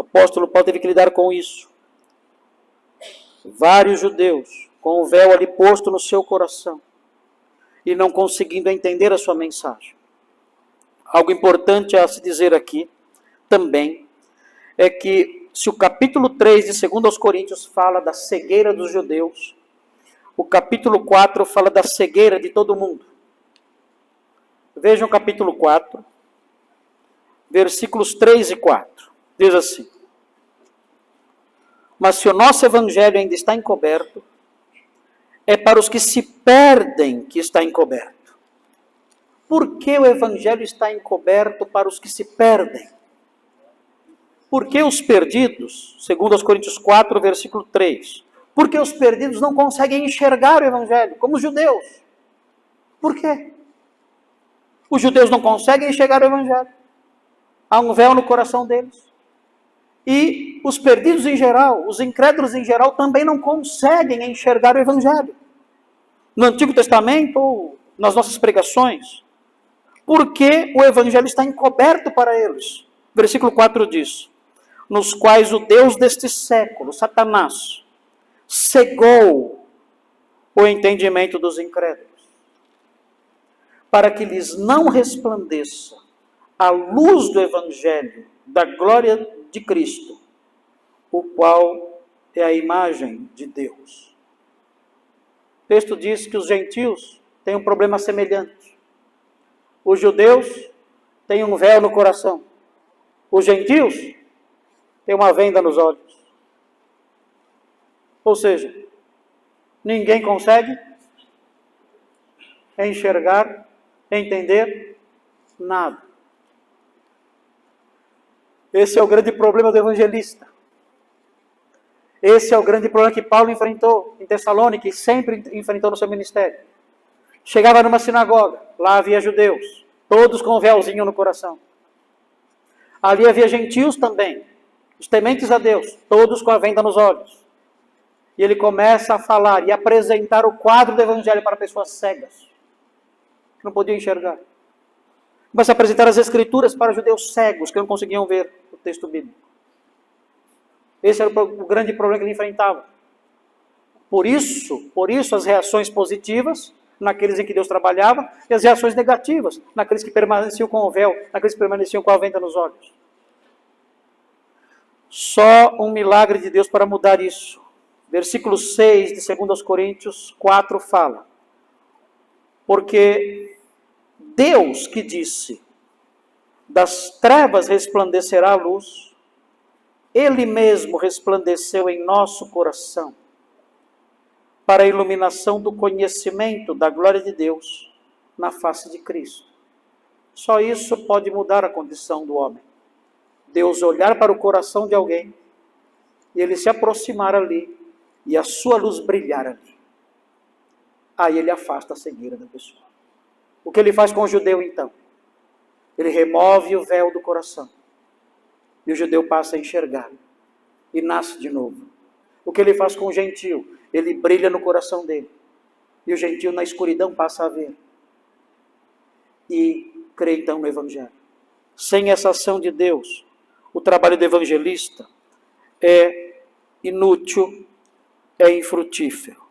O apóstolo Paulo teve que lidar com isso. Vários judeus com o véu ali posto no seu coração e não conseguindo entender a sua mensagem. Algo importante a se dizer aqui também é que se o capítulo 3 de 2 aos Coríntios fala da cegueira dos judeus, o capítulo 4 fala da cegueira de todo mundo. Vejam o capítulo 4, versículos 3 e 4. Diz assim: mas se o nosso evangelho ainda está encoberto, é para os que se perdem que está encoberto. Por que o evangelho está encoberto para os que se perdem? Porque os perdidos, segundo aos Coríntios 4, versículo 3, porque os perdidos não conseguem enxergar o evangelho, como os judeus. Por quê? Os judeus não conseguem enxergar o evangelho. Há um véu no coração deles. E os perdidos em geral, os incrédulos em geral, também não conseguem enxergar o evangelho. No Antigo Testamento ou nas nossas pregações. Porque o evangelho está encoberto para eles. Versículo 4 diz: nos quais o Deus deste século, Satanás, cegou o entendimento dos incrédulos, para que lhes não resplandeça a luz do evangelho da glória de Cristo, o qual é a imagem de Deus. O texto diz que os gentios têm um problema semelhante. Os judeus têm um véu no coração. Os gentios têm uma venda nos olhos. Ou seja, ninguém consegue enxergar, entender nada. Esse é o grande problema do evangelista. Esse é o grande problema que Paulo enfrentou em Tessalônica e sempre enfrentou no seu ministério. Chegava numa sinagoga, lá havia judeus, todos com um véuzinho no coração. Ali havia gentios também, os tementes a Deus, todos com a venda nos olhos. E ele começa a falar e apresentar o quadro do evangelho para pessoas cegas, que não podiam enxergar. Começa a apresentar as escrituras para judeus cegos, que não conseguiam ver o texto bíblico. Esse era o grande problema que ele enfrentava. Por isso as reações positivas naqueles em que Deus trabalhava e as reações negativas naqueles que permaneciam com o véu, naqueles que permaneciam com a venda nos olhos. Só um milagre de Deus para mudar isso. Versículo 6 de 2 aos Coríntios 4 fala: porque Deus que disse, das trevas resplandecerá a luz, Ele mesmo resplandeceu em nosso coração, para a iluminação do conhecimento da glória de Deus na face de Cristo. Só isso pode mudar a condição do homem. Deus olhar para o coração de alguém, e ele se aproximar ali, e a sua luz brilhar ali. Aí ele afasta a cegueira da pessoa. O que ele faz com o judeu então? Ele remove o véu do coração. E o judeu passa a enxergar. E nasce de novo. O que ele faz com o gentio? Ele brilha no coração dele. E o gentio na escuridão passa a ver. E crê então no evangelho. Sem essa ação de Deus, o trabalho do evangelista é inútil, é infrutífero.